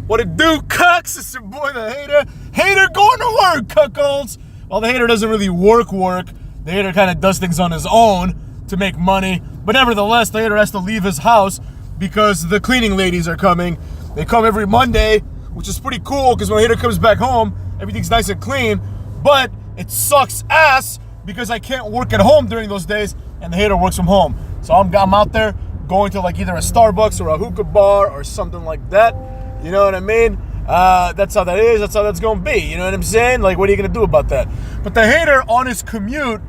What it do, cucks? It's your boy, the Hater. Hater going to work, cuckolds. Well, the Hater doesn't really work. The Hater kind of does things on his own to make money. But nevertheless, the Hater has to leave his house because the cleaning ladies are coming. They come every Monday, which is pretty cool because when the Hater comes back home, everything's nice and clean. But it sucks ass because I can't work at home during those days, and the Hater works from home. So I'm out there going to like either a Starbucks or a hookah bar or something like that. You know what I mean? That's how that is. That's how that's going to be. You know what I'm saying? Like, what are you going to do about that? But the Hater on his commute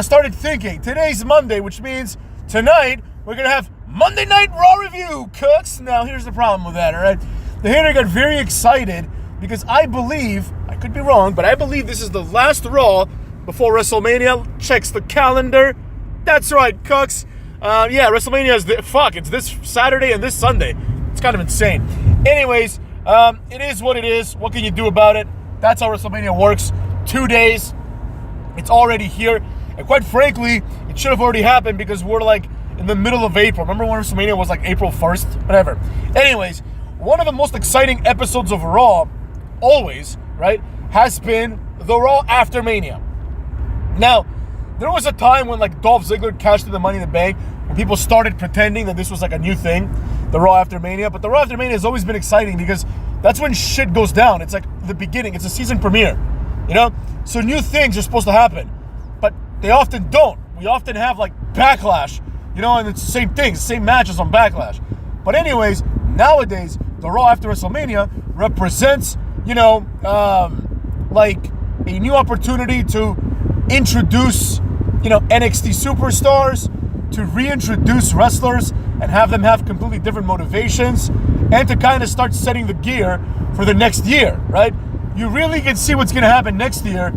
started thinking, today's Monday, which means tonight we're going to have Monday Night Raw review, cooks. Now, here's the problem with that, all right? The Hater got very excited because I believe, I could be wrong, but I believe this is the last Raw before WrestleMania. Checks the calendar. That's right, cooks. Yeah, WrestleMania is it's this Saturday and this Sunday. It's kind of insane. Anyways, it is what it is. What can you do about it? That's how WrestleMania works. 2 days. It's already here. And quite frankly, it should have already happened because we're like in the middle of April. Remember when WrestleMania was like April 1st? Whatever. Anyways, one of the most exciting episodes of Raw, always, right, has been the Raw after Mania. Now, there was a time when like Dolph Ziggler cashed in the Money in the Bank when people started pretending that this was like a new thing, the Raw after Mania. But the Raw after Mania has always been exciting because that's when shit goes down. It's like the beginning. It's a season premiere, you know? So new things are supposed to happen. But they often don't. We often have like Backlash, you know, and it's the same things, same matches on Backlash. But anyways, nowadays, the Raw after WrestleMania represents, you know, like a new opportunity to introduce, you know, NXT superstars, to reintroduce wrestlers and have them have completely different motivations, and to kind of start setting the gear for the next year, right? You really can see what's going to happen next year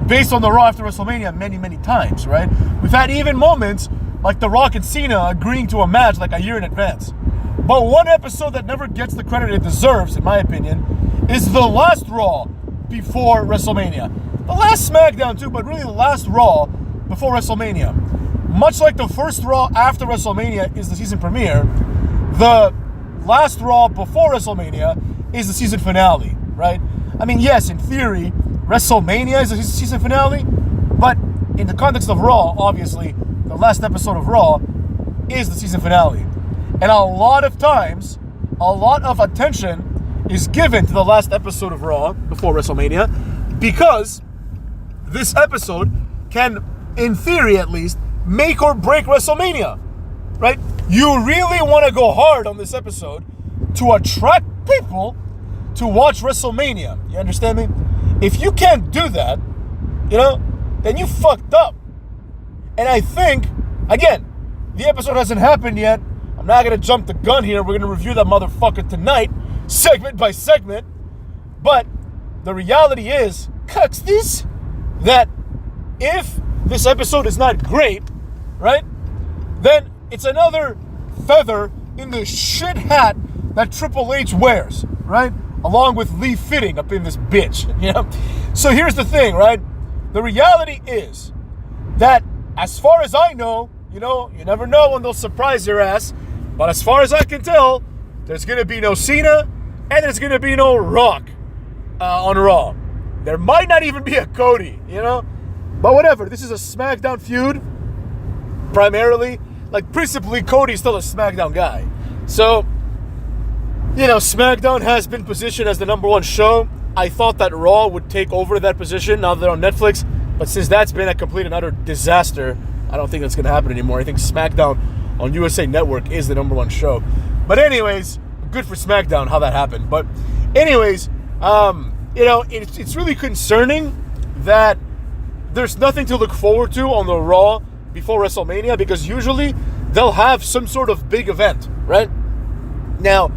based on the Raw after WrestleMania many, many times, right? We've had even moments like The Rock and Cena agreeing to a match like a year in advance. But one episode that never gets the credit it deserves, in my opinion, is the last Raw before WrestleMania. The last SmackDown too, but really the last Raw before WrestleMania. Much like the first Raw after WrestleMania is the season premiere, the last Raw before WrestleMania is the season finale, right? I mean, yes, in theory, WrestleMania is the season finale, but in the context of Raw, obviously, the last episode of Raw is the season finale. And a lot of times, a lot of attention is given to the last episode of Raw before WrestleMania because this episode can, in theory at least, make or break WrestleMania, right? You really want to go hard on this episode to attract people to watch WrestleMania. You understand me? If you can't do that, you know, then you fucked up. And I think, again, the episode hasn't happened yet. I'm not going to jump the gun here. We're going to review that motherfucker tonight, segment by segment. But the reality is, cuts this, that if this episode is not great, right, then it's another feather in the shit hat that Triple H wears, right? Along with Lee Fitting up in this bitch, you know? So here's the thing, right? The reality is that as far as I know, you know, you never know when they'll surprise your ass, but as far as I can tell, there's going to be no Cena and there's going to be no Rock on Raw. There might not even be a Cody, you know? But whatever, this is a SmackDown feud, primarily. Like, principally, Cody's still a SmackDown guy. So, you know, SmackDown has been positioned as the number one show. I thought that Raw would take over that position now that they're on Netflix. But since that's been a complete and utter disaster, I don't think that's going to happen anymore. I think SmackDown on USA Network is the number one show. But anyways, good for SmackDown how that happened. But anyways, you know, it's really concerning that there's nothing to look forward to on the Raw before WrestleMania because usually they'll have some sort of big event, right? Now,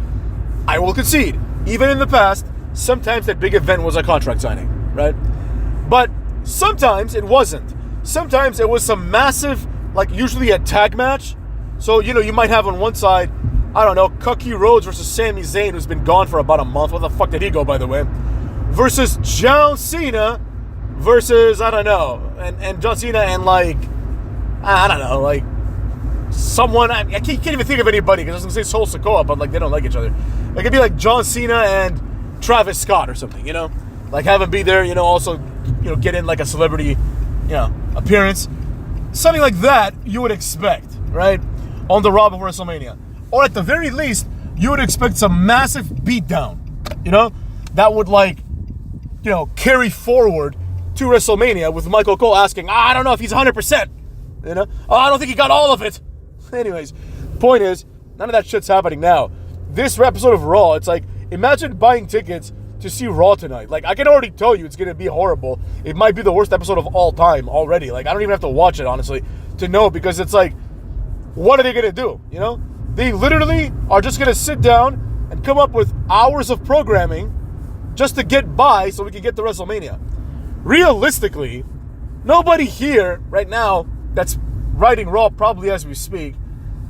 I will concede, even in the past, sometimes that big event was a contract signing, right? But sometimes it wasn't. Sometimes it was some massive, like usually a tag match. So, you know, you might have on one side, I don't know, Cookie Rhodes versus Sami Zayn, who's been gone for about a month. Where the fuck did he go, by the way? Versus John Cena versus, I don't know, and John Cena and like, I don't know, like someone, I can't even think of anybody because I was going to say Sol Sikoa, but like they don't like each other. Like it'd be like John Cena and Travis Scott or something, you know? Like have him be there, you know, also, you know, get in like a celebrity, you know, appearance. Something like that you would expect, right? On the Raw before WrestleMania. Or at the very least, you would expect some massive beatdown, you know? That would like, you know, carry forward to WrestleMania with Michael Cole asking, I don't know if he's 100%, you know? Oh, I don't think he got all of it. Anyways, point is, none of that shit's happening now. This episode of Raw, it's like, imagine buying tickets to see Raw tonight. Like, I can already tell you it's going to be horrible. It might be the worst episode of all time already. Like, I don't even have to watch it, honestly, to know, because it's like, what are they going to do, you know? They literally are just going to sit down and come up with hours of programming just to get by so we can get to WrestleMania. Realistically, nobody here right now that's writing Raw probably as we speak,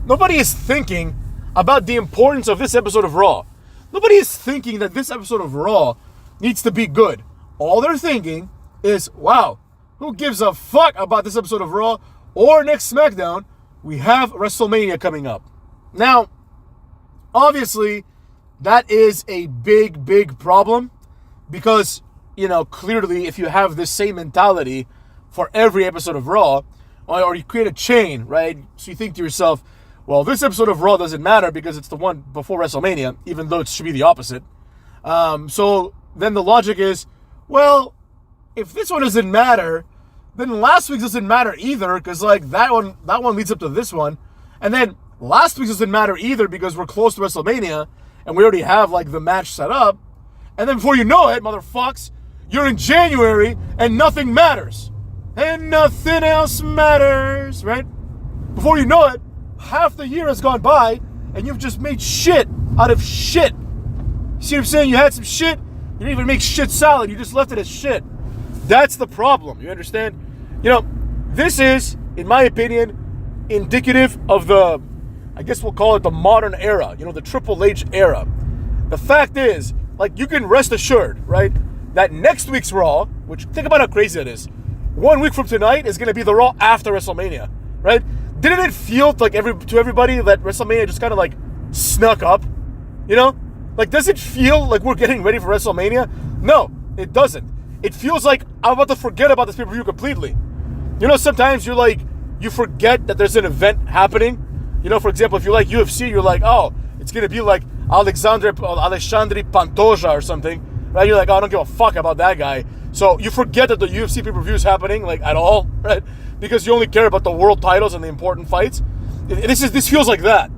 nobody is thinking about the importance of this episode of Raw. Nobody is thinking that this episode of Raw needs to be good. All they're thinking is, wow, who gives a fuck about this episode of Raw or next SmackDown? We have WrestleMania coming up. Now, obviously, that is a big, big problem because, you know, clearly if you have this same mentality for every episode of Raw, or you create a chain, right? So you think to yourself, well, this episode of Raw doesn't matter because it's the one before WrestleMania, even though it should be the opposite. So then the logic is, well, if this one doesn't matter, then last week's doesn't matter either because like that one leads up to this one. And then last week's doesn't matter either because we're close to WrestleMania and we already have like the match set up. And then before you know it, motherfucks, you're in January and nothing matters. And nothing else matters, right? Before you know it, half the year has gone by and you've just made shit out of shit. See what I'm saying? You had some shit, you didn't even make shit salad, you just left it as shit. That's the problem, you understand? You know, this is, in my opinion, indicative of the, I guess we'll call it the modern era, you know, the Triple H era. The fact is, like, you can rest assured, right, that next week's Raw, which, think about how crazy that is, 1 week from tonight is going to be the Raw after WrestleMania, right? Didn't it feel like to everybody that WrestleMania just kind of like snuck up, you know? Like, does it feel like we're getting ready for WrestleMania? No, it doesn't. It feels like I'm about to forget about this pay-per-view completely. You know, sometimes you're like, you forget that there's an event happening. You know, for example, if you like UFC, you're like, oh, it's going to be like Alexandre Pantoja or something, right? You're like, oh, I don't give a fuck about that guy. So you forget that the UFC pay-per-view is happening, like, at all, right? Because you only care about the world titles and the important fights. This feels like that.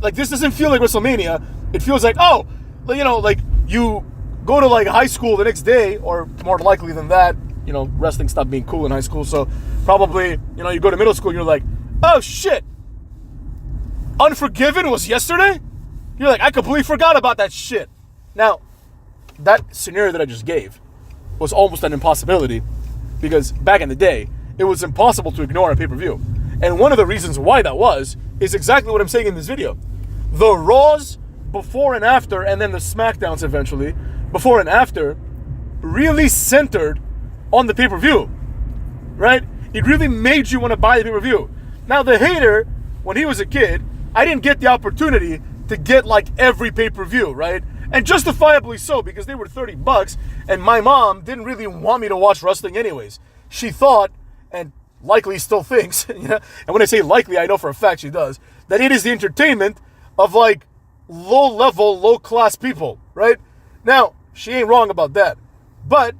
Like, this doesn't feel like WrestleMania. It feels like, oh, you know, like, you go to, like, high school the next day, or more likely than that, you know, wrestling stopped being cool in high school, so probably, you know, you go to middle school and you're like, oh, shit, Unforgiven was yesterday? You're like, I completely forgot about that shit. Now, that scenario that I just gave was almost an impossibility because back in the day, it was impossible to ignore a pay-per-view. And one of the reasons why that was is exactly what I'm saying in this video. The Raws before and after, and then the SmackDowns eventually, before and after, really centered on the pay-per-view, right? It really made you want to buy the pay-per-view. Now, the hater, when he was a kid, I didn't get the opportunity to get like every pay-per-view, right? And justifiably so, because they were $30 and my mom didn't really want me to watch wrestling anyways. She thought, and likely still thinks, you know, and when I say likely, I know for a fact she does, that it is the entertainment of like low-level, low-class people, right? Now, she ain't wrong about that. But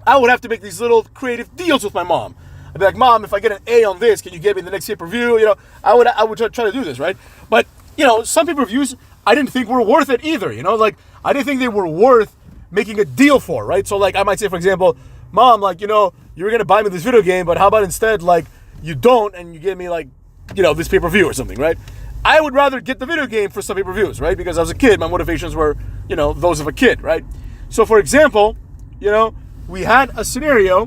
I would have to make these little creative deals with my mom. I'd be like, Mom, if I get an A on this, can you get me the next pay-per-view? You know, I would try to do this, right? But, you know, some pay-per-views I didn't think were worth it either, you know? Like, I didn't think they were worth making a deal for, right? So, like, I might say, for example, Mom, like, you know, you were going to buy me this video game, but how about instead, like, you don't and you give me, like, you know, this pay-per-view or something, right? I would rather get the video game for some pay-per-views, right? Because I was a kid, my motivations were, you know, those of a kid, right? So, for example, you know, we had a scenario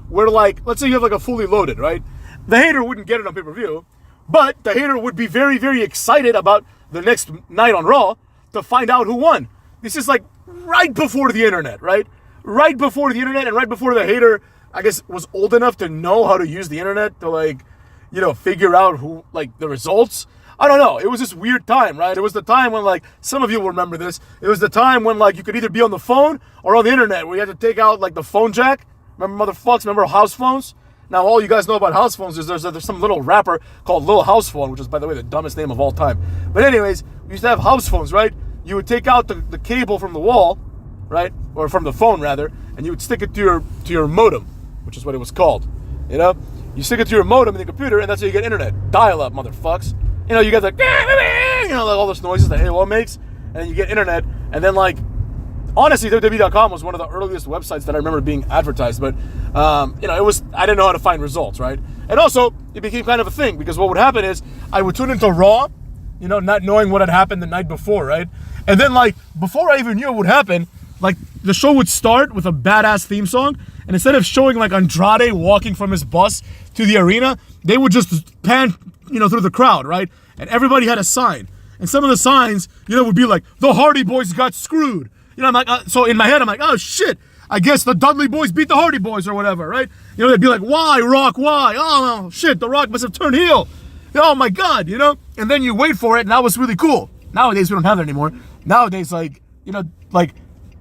where, like, let's say you have, like, a fully loaded, right? The hater wouldn't get it on pay-per-view, but the hater would be very, very excited about the next night on Raw to find out who won. This is, like, right before the internet, right? Right before the internet and right before the hater, I guess, was old enough to know how to use the internet to, like, figure out who, like, the results. I don't know. It was this weird time, right? It was the time when, like, some of you will remember this. It was the time when, like, you could either be on the phone or on the internet, where you had to take out, like, the phone jack. Remember, motherfucks? Remember house phones? Now, all you guys know about house phones is there's some little rapper called Lil House Phone, which is, by the way, the dumbest name of all time. But anyways, we used to have house phones, right? You would take out the cable from the wall, right? Or from the phone, rather, and you would stick it to your modem, which is what it was called, You stick it to your modem in the computer, and that's how you get internet. Dial-up, motherfucks. You get like all those noises that AOL makes, and then you get internet, and then, like, honestly, WWE.com was one of the earliest websites that I remember being advertised, but, I didn't know how to find results, right? And also, it became kind of a thing, because what would happen is, I would tune into Raw, not knowing what had happened the night before, right? And then, like, before I even knew what would happen, like, the show would start with a badass theme song, and instead of showing, like, Andrade walking from his bus to the arena, they would just pan, through the crowd, right? And everybody had a sign. And some of the signs, would be like, the Hardy Boys got screwed. I'm like, so in my head, I'm like, oh, shit. I guess the Dudley Boys beat the Hardy Boys or whatever, right? They'd be like, why, Rock, why? Oh, shit, The Rock must have turned heel. Oh, my God, And then you wait for it, and that was really cool. Nowadays, we don't have that anymore. Nowadays, like, like,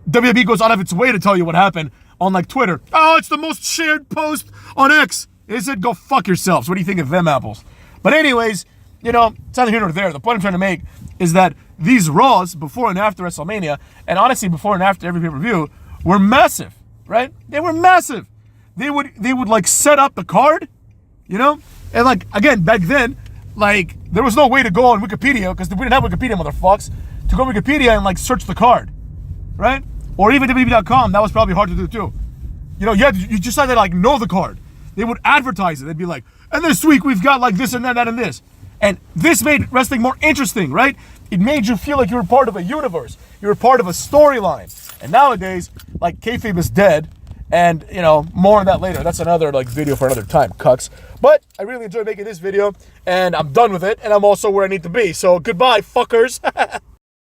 WWE goes out of its way to tell you what happened on, like, Twitter. Oh, it's the most shared post on X. Is it? Go fuck yourselves. What do you think of them apples? But anyways, it's neither here nor there. The point I'm trying to make is that these Raws before and after WrestleMania, and honestly before and after every pay-per-view, were massive, right? They were massive. They would like set up the card, and like, again, back then, like, there was no way to go on Wikipedia, because we didn't have Wikipedia, motherfucks, to go on Wikipedia and, like, search the card, right? Or even WWE.com, that was probably hard to do too. You just had to, like, know the card. They would advertise it. They'd be like, and this week we've got, like, this and that and this. And this made wrestling more interesting, right? It made you feel like you were part of a universe. You were part of a storyline. And nowadays, like, kayfabe is dead. And, more on that later. That's another, like, video for another time, cucks. But I really enjoyed making this video. And I'm done with it. And I'm also where I need to be. So goodbye, fuckers.